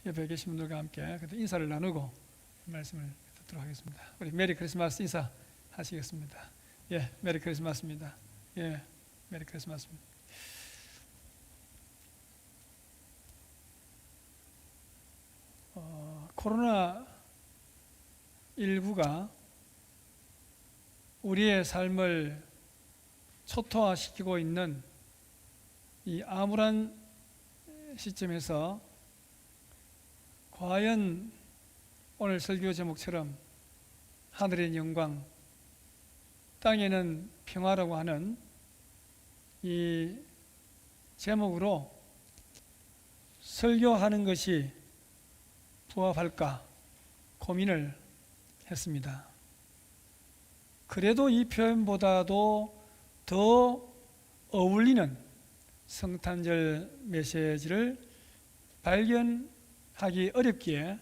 옆에 계신 분들과 함께 인사를 나누고 말씀을 듣도록 하겠습니다. 우리 메리 크리스마스 인사 하시겠습니다. 예, 메리 크리스마스입니다. 예, 메리 크리스마스입니다. 코로나 19가 우리의 삶을 초토화시키고 있는 이 암울한 시점에서 과연 오늘 설교 제목처럼 하늘의 영광, 땅에는 평화라고 하는 이 제목으로 설교하는 것이 부합할까 고민을 했습니다. 그래도 이 표현보다도 더 어울리는 성탄절 메시지를 발견하기 어렵기에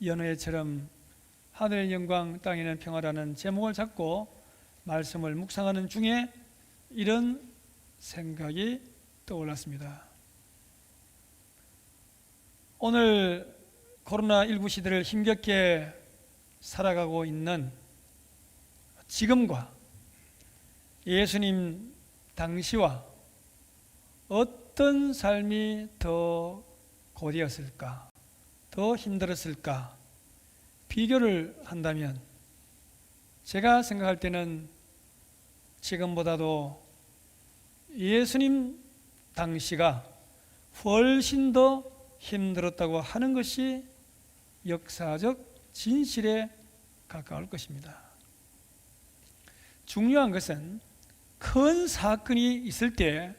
연어회처럼 하늘의 영광 땅에는 평화라는 제목을 잡고 말씀을 묵상하는 중에 이런 생각이 떠올랐습니다. 오늘 코로나19 시대를 힘겹게 살아가고 있는 지금과 예수님 당시와 어떤 삶이 더 고되었을까, 더 힘들었을까 비교를 한다면 제가 생각할 때는 지금보다도 예수님 당시가 훨씬 더 힘들었다고 하는 것이 역사적 진실에 가까울 것입니다. 중요한 것은 큰 사건이 있을 때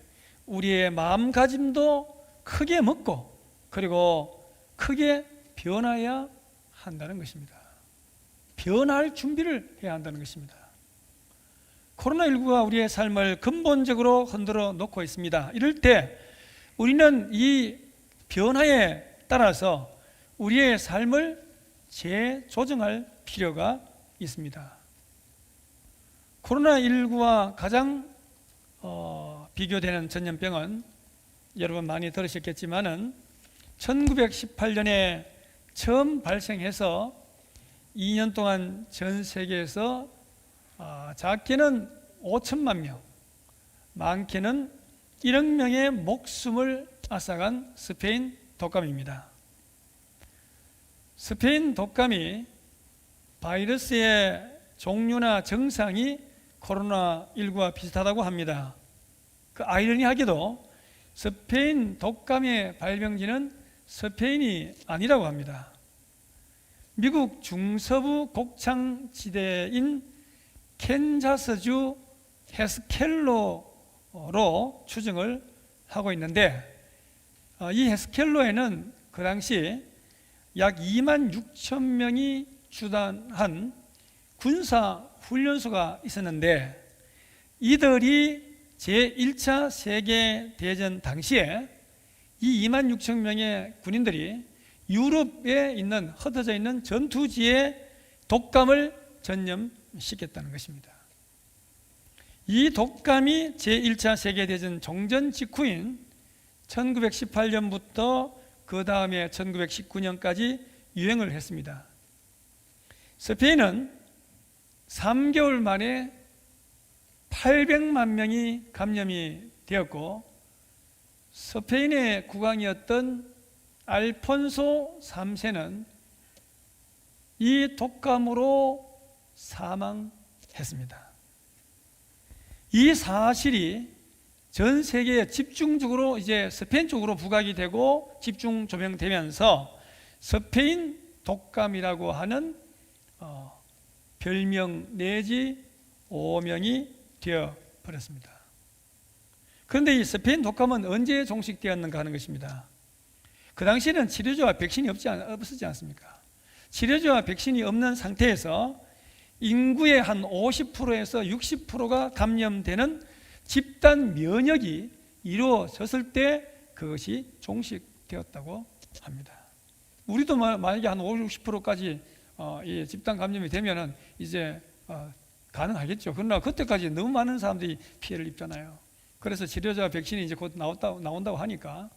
우리의 마음가짐도 크게 먹고 그리고 크게 변화해야 한다는 것입니다. 변할 준비를 해야 한다는 것입니다. 코로나19가 우리의 삶을 근본적으로 흔들어 놓고 있습니다. 이럴 때 우리는 이 변화에 따라서 우리의 삶을 재조정할 필요가 있습니다. 코로나19와 가장 비교되는 전염병은 여러분 많이 들으셨겠지만은 1918년에 처음 발생해서 2년 동안 전 세계에서 작게는 5천만 명, 많게는 1억 명의 목숨을 앗아간 스페인 독감입니다. 스페인 독감이 바이러스의 종류나 증상이 코로나19와 비슷하다고 합니다. 그 아이러니하게도 스페인 독감의 발병지는 스페인이 아니라고 합니다. 미국 중서부 곡창지대인 캔자스주 헤스켈로로 추정을 하고 있는데 이 헤스켈로에는 그 당시 약 2만 6천 명이 주둔한 군사 훈련소가 있었는데 이들이 제1차 세계대전 당시에 이 2만 6천 명의 군인들이 유럽에 있는 흩어져 있는 전투지에 독감을 전염시켰다는 것입니다. 이 독감이 제1차 세계대전 종전 직후인 1918년부터 그 다음에 1919년까지 유행을 했습니다. 스페인은 3개월 만에 800만 명이 감염이 되었고 스페인의 국왕이었던 알폰소 3세는 이 독감으로 사망했습니다. 이 사실이 전 세계에 집중적으로 이제 스페인 쪽으로 부각이 되고 집중 조명되면서 스페인 독감이라고 하는 별명 내지 오명이 되어 버렸습니다. 그런데 이 스페인 독감은 언제 종식되었는가 하는 것입니다. 그 당시에는 치료제와 백신이 없었지 않습니까? 치료제와 백신이 없는 상태에서 인구의 한 50%에서 60%가 감염되는 집단 면역이 이루어졌을 때 그것이 종식되었다고 합니다. 우리도 만약에 한 50, 60%까지 이 집단 감염이 되면은 이제 가능하겠죠. 그러나 그때까지 너무 많은 사람들이 피해를 입잖아요. 그래서 치료제와 백신이 이제 곧 나온다고 하니까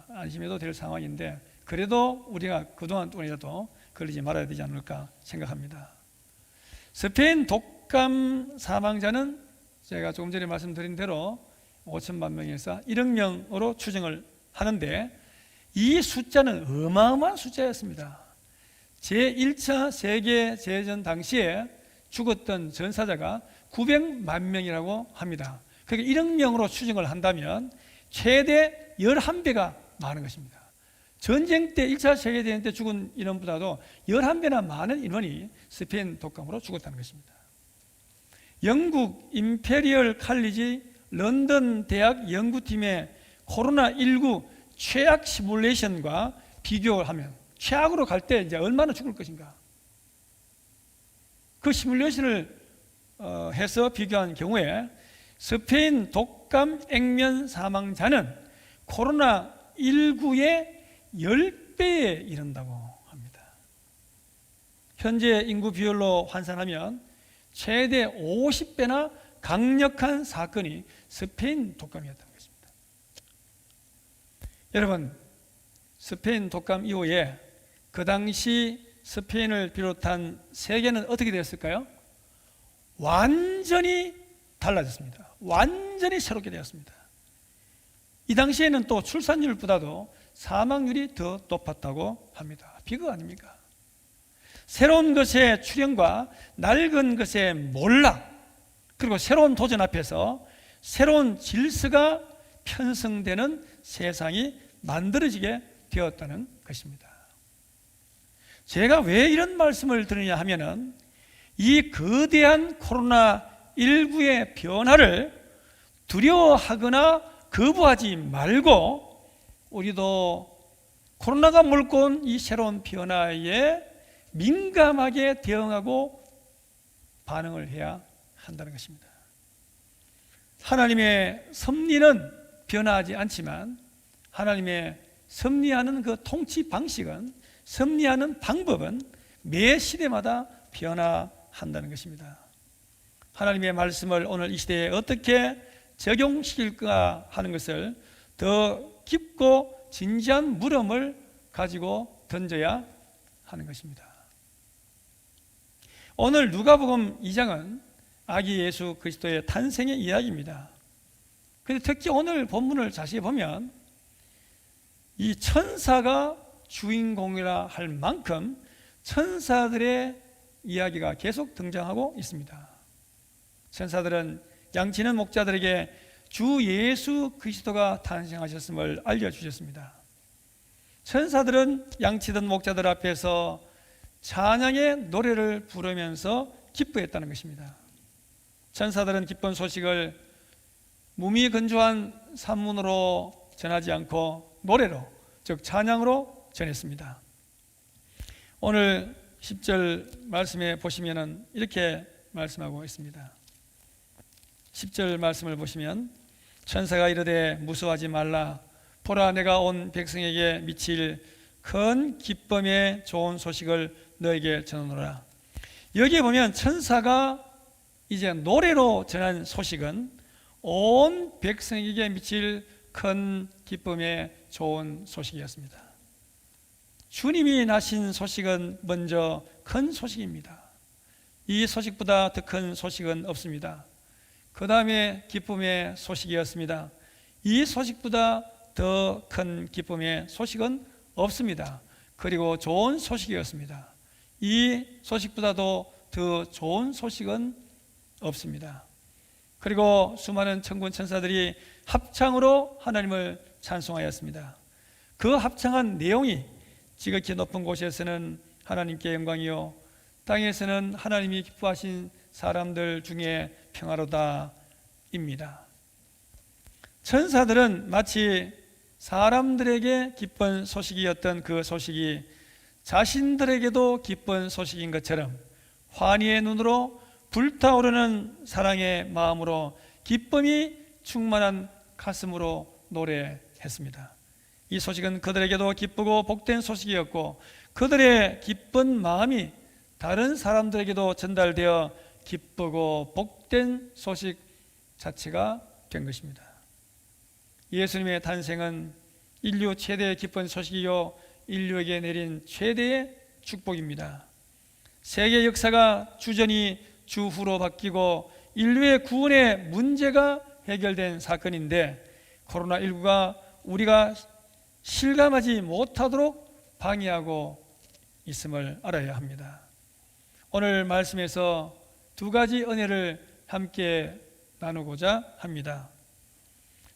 안심해도 될 상황인데 그래도 우리가 그동안 동안이라도 걸리지 말아야 되지 않을까 생각합니다. 스페인 독감 사망자는 제가 조금 전에 말씀드린 대로 5천만 명에서 1억 명으로 추정을 하는데 이 숫자는 어마어마한 숫자였습니다. 제1차 세계대전 당시에 죽었던 전사자가 900만 명이라고 합니다. 그러니까 1억 명으로 추정을 한다면 최대 11배가 많은 것입니다. 전쟁 때 1차 세계대전 때 죽은 인원보다도 11배나 많은 인원이 스페인 독감으로 죽었다는 것입니다. 영국 임페리얼 칼리지 런던 대학 연구팀의 코로나19 최악 시뮬레이션과 비교를 하면 최악으로 갈 때 이제 얼마나 죽을 것인가, 그 시뮬레이션을 해서 비교한 경우에 스페인 독감 액면 사망자는 코로나19의 10배에 이른다고 합니다. 현재 인구 비율로 환산하면 최대 50배나 강력한 사건이 스페인 독감이었다는 것입니다. 여러분, 스페인 독감 이후에 그 당시 스페인을 비롯한 세계는 어떻게 되었을까요? 완전히 달라졌습니다. 완전히 새롭게 되었습니다. 이 당시에는 또 출산율보다도 사망률이 더 높았다고 합니다. 비극 아닙니까? 새로운 것의 출현과 낡은 것의 몰락, 그리고 새로운 도전 앞에서 새로운 질서가 편성되는 세상이 만들어지게 되었다는 것입니다. 제가 왜 이런 말씀을 드리냐 하면은 이 거대한 코로나19의 변화를 두려워하거나 거부하지 말고 우리도 코로나가 몰고 온 이 새로운 변화에 민감하게 대응하고 반응을 해야 한다는 것입니다. 하나님의 섭리는 변화하지 않지만 하나님의 섭리하는 그 통치 방식은, 섭리하는 방법은 매 시대마다 변화한다는 것입니다. 하나님의 말씀을 오늘 이 시대에 어떻게 적용시킬까 하는 것을 더 깊고 진지한 물음을 가지고 던져야 하는 것입니다. 오늘 누가복음 2장은 아기 예수 그리스도의 탄생의 이야기입니다. 그런데 특히 오늘 본문을 자세히 보면 이 천사가 주인공이라 할 만큼 천사들의 이야기가 계속 등장하고 있습니다. 천사들은 양치는 목자들에게 주 예수 그리스도가 탄생하셨음을 알려주셨습니다. 천사들은 양치던 목자들 앞에서 찬양의 노래를 부르면서 기뻐했다는 것입니다. 천사들은 기쁜 소식을 무미건조한 산문으로 전하지 않고 노래로, 즉 찬양으로 전했습니다. 오늘 10절 말씀에 보시면 이렇게 말씀하고 있습니다. 10절 말씀을 보시면 천사가 이르되 무서워하지 말라. 보라, 내가 온 백성에게 미칠 큰 기쁨의 좋은 소식을 너에게 전하노라. 여기에 보면 천사가 이제 노래로 전한 소식은 온 백성에게 미칠 큰 기쁨의 좋은 소식이었습니다. 주님이 나신 소식은 먼저 큰 소식입니다. 이 소식보다 더 큰 소식은 없습니다. 그 다음에 기쁨의 소식이었습니다. 이 소식보다 더 큰 기쁨의 소식은 없습니다. 그리고 좋은 소식이었습니다. 이 소식보다도 더 좋은 소식은 없습니다. 그리고 수많은 천군 천사들이 합창으로 하나님을 찬송하였습니다. 그 합창한 내용이 지극히 높은 곳에서는 하나님께 영광이요 땅에서는 하나님이 기뻐하신 사람들 중에 평화로다 입니다. 천사들은 마치 사람들에게 기쁜 소식이었던 그 소식이 자신들에게도 기쁜 소식인 것처럼 환희의 눈으로 불타오르는 사랑의 마음으로 기쁨이 충만한 가슴으로 노래했습니다. 이 소식은 그들에게도 기쁘고 복된 소식이었고 그들의 기쁜 마음이 다른 사람들에게도 전달되어 기쁘고 복된 소식 자체가 된 것입니다. 예수님의 탄생은 인류 최대의 기쁜 소식이요 인류에게 내린 최대의 축복입니다. 세계 역사가 주전이 주후로 바뀌고 인류의 구원의 문제가 해결된 사건인데 코로나19가 우리가 실감하지 못하도록 방해하고 있음을 알아야 합니다. 오늘 말씀에서 두 가지 은혜를 함께 나누고자 합니다.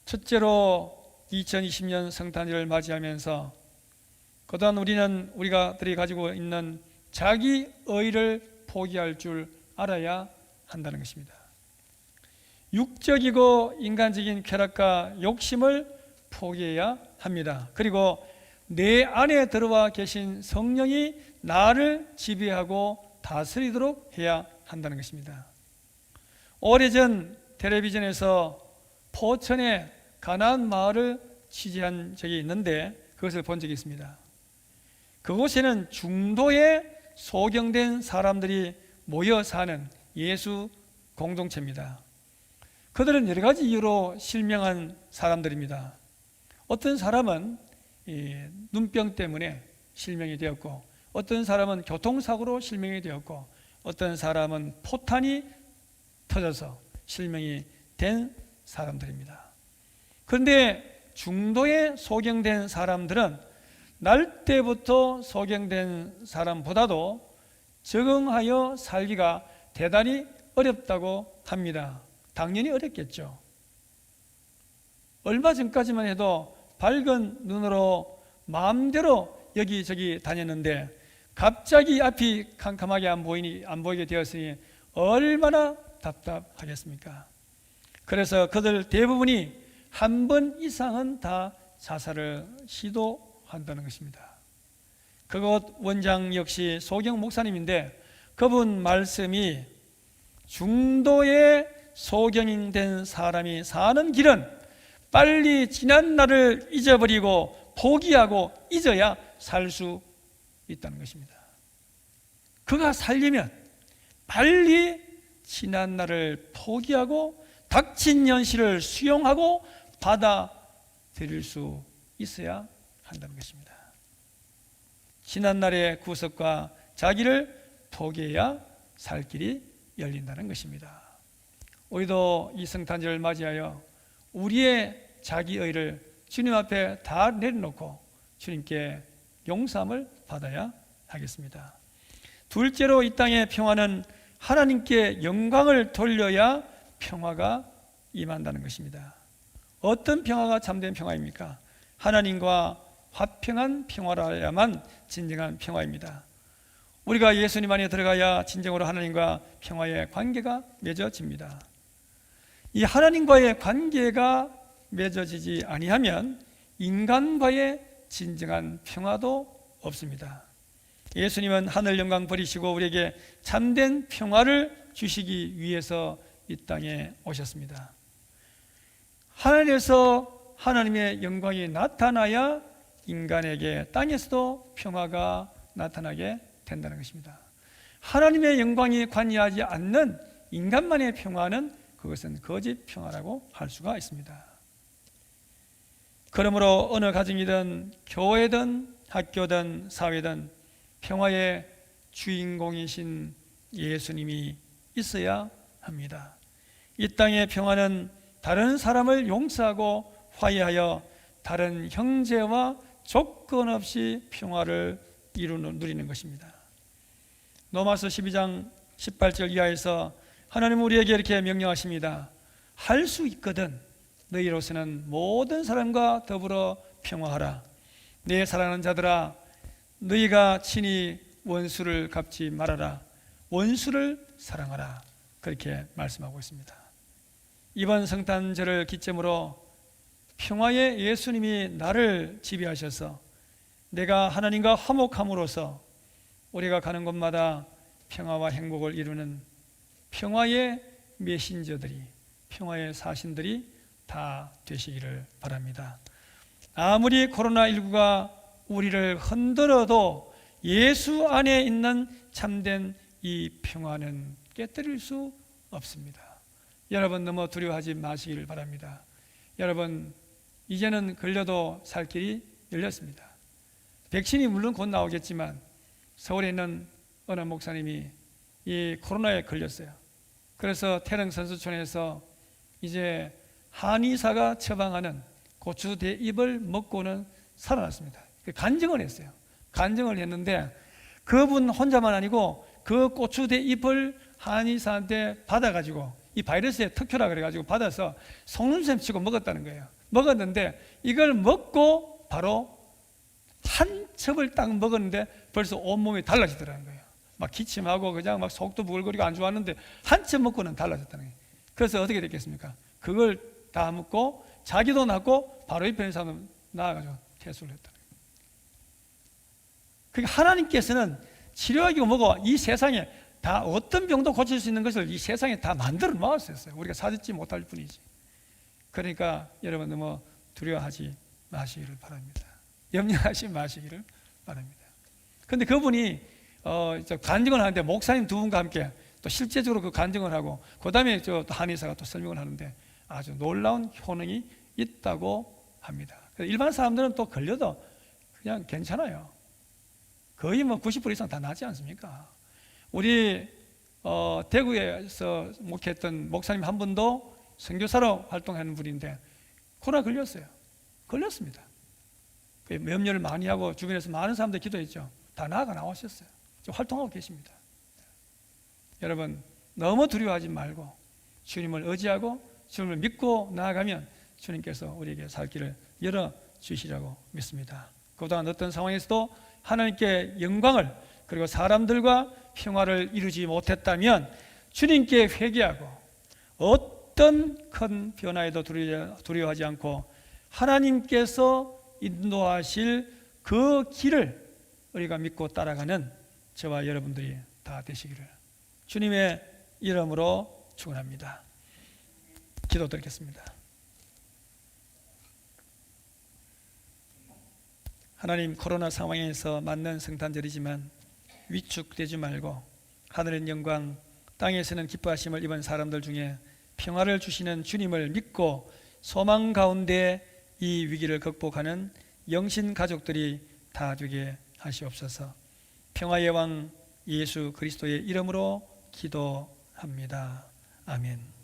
첫째로 2020년 성탄절을 맞이하면서 그동안 우리가들이 가지고 있는 자기의를 포기할 줄 알아야 한다는 것입니다. 육적이고 인간적인 쾌락과 욕심을 포기해야 합니다. 그리고 내 안에 들어와 계신 성령이 나를 지배하고 다스리도록 해야 한다는 것입니다. 오래전 텔레비전에서 포천의 가나안 마을을 취재한 적이 있는데 그것을 본 적이 있습니다. 그곳에는 중도에 소경된 사람들이 모여 사는 예수 공동체입니다. 그들은 여러 가지 이유로 실명한 사람들입니다. 어떤 사람은 눈병 때문에 실명이 되었고, 어떤 사람은 교통사고로 실명이 되었고, 어떤 사람은 포탄이 터져서 실명이 된 사람들입니다. 그런데 중도에 소경된 사람들은 날 때부터 소경된 사람보다도 적응하여 살기가 대단히 어렵다고 합니다. 당연히 어렵겠죠. 얼마 전까지만 해도 밝은 눈으로 마음대로 여기저기 다녔는데 갑자기 앞이 캄캄하게 안 보이게 되었으니 얼마나 답답하겠습니까? 그래서 그들 대부분이 한 번 이상은 다 자살을 시도한다는 것입니다. 그곳 원장 역시 소경 목사님인데 그분 말씀이 중도에 소경된 사람이 사는 길은 빨리 지난 날을 잊어버리고 포기하고 잊어야 살 수 있다는 것입니다. 그가 살려면 빨리 지난 날을 포기하고 닥친 현실을 수용하고 받아들일 수 있어야 한다는 것입니다. 지난 날의 구속과 자기를 포기해야 살 길이 열린다는 것입니다. 우리도 이 성탄절을 맞이하여 우리의 자기의를 주님 앞에 다 내려놓고 주님께 용서함을 받아야 하겠습니다. 둘째로 이 땅의 평화는 하나님께 영광을 돌려야 평화가 임한다는 것입니다. 어떤 평화가 참된 평화입니까? 하나님과 화평한 평화라야만 진정한 평화입니다. 우리가 예수님 안에 들어가야 진정으로 하나님과 평화의 관계가 맺어집니다. 이 하나님과의 관계가 맺어지지 아니하면 인간과의 진정한 평화도 없습니다. 예수님은 하늘 영광 버리시고 우리에게 참된 평화를 주시기 위해서 이 땅에 오셨습니다. 하늘에서 하나님의 영광이 나타나야 인간에게 땅에서도 평화가 나타나게 된다는 것입니다. 하나님의 영광이 관여하지 않는 인간만의 평화는 그것은 거짓 평화라고 할 수가 있습니다. 그러므로 어느 가정이든 교회든 학교든 사회든 평화의 주인공이신 예수님이 있어야 합니다. 이 땅의 평화는 다른 사람을 용서하고 화해하여 다른 형제와 조건 없이 평화를 누리는 것입니다. 로마서 12장 18절 이하에서 하나님은 우리에게 이렇게 명령하십니다. 할 수 있거든 너희로서는 모든 사람과 더불어 평화하라. 내 사랑하는 자들아 너희가 친히 원수를 갚지 말아라. 원수를 사랑하라. 그렇게 말씀하고 있습니다. 이번 성탄절을 기점으로 평화의 예수님이 나를 지배하셔서 내가 하나님과 화목함으로써 우리가 가는 곳마다 평화와 행복을 이루는 평화의 메신저들이, 평화의 사신들이 다 되시기를 바랍니다. 아무리 코로나19가 우리를 흔들어도 예수 안에 있는 참된 이 평화는 깨뜨릴 수 없습니다. 여러분 너무 두려워하지 마시기를 바랍니다. 여러분 이제는 걸려도 살 길이 열렸습니다. 백신이 물론 곧 나오겠지만 서울에 있는 어느 목사님이 이 코로나에 걸렸어요. 그래서 태릉 선수촌에서 이제 한의사가 처방하는 고추 대잎을 먹고는 살아났습니다. 간증을 했어요. 간증을 했는데 그분 혼자만 아니고 그 고추 대잎을 한의사한테 받아가지고 이 바이러스의 특효라 그래가지고 받아서 속눈썹 치고 먹었다는 거예요. 먹었는데 이걸 먹고 바로 한 첩을 딱 먹었는데 벌써 온몸이 달라지더라는 거예요. 막 기침하고 그냥 막 속도 부글거리고 안 좋았는데 한 첩 먹고는 달라졌다는 거예요. 그래서 어떻게 됐겠습니까? 그걸 다 먹고 자기도 낫고 바로 옆에 있는 사람은 나아가지고 퇴소를 했다는 거예요. 그러니까 하나님께서는 치료하기고 뭐고 이 세상에 다 어떤 병도 고칠 수 있는 것을 이 세상에 다 만들어 놓았었어요. 우리가 찾지 못할 뿐이지. 그러니까 여러분 너무 두려워하지 마시기를 바랍니다. 염려하지 마시기를 바랍니다. 그런데 그분이 간증을 하는데 목사님 두 분과 함께 또 실제적으로 그 간증을 하고 그 다음에 또 한의사가 또 설명을 하는데 아주 놀라운 효능이 있다고 합니다. 일반 사람들은 또 걸려도 그냥 괜찮아요. 거의 뭐 90% 이상 다 나지 않습니까? 우리 대구에서 목회했던 목사님 한 분도 선교사로 활동하는 분인데 코로나 걸렸어요. 걸렸습니다. 염려를 많이 하고 주변에서 많은 사람들이 기도했죠. 다 나오셨어요. 지금 활동하고 계십니다. 여러분 너무 두려워하지 말고 주님을 의지하고 주님을 믿고 나아가면 주님께서 우리에게 살 길을 열어주시라고 믿습니다. 그동안 어떤 상황에서도 하나님께 영광을 그리고 사람들과 평화를 이루지 못했다면 주님께 회개하고 어떤 큰 변화에도 두려워하지 않고 하나님께서 인도하실 그 길을 우리가 믿고 따라가는 저와 여러분들이 다 되시기를 주님의 이름으로 축원합니다. 기도드리겠습니다. 하나님, 코로나 상황에서 맞는 성탄절이지만 위축되지 말고 하늘의 영광, 땅에서는 기뻐하심을 입은 사람들 중에 평화를 주시는 주님을 믿고 소망 가운데 이 위기를 극복하는 영신 가족들이 다 되게 하시옵소서. 평화의 왕 예수 그리스도의 이름으로 기도합니다. 아멘.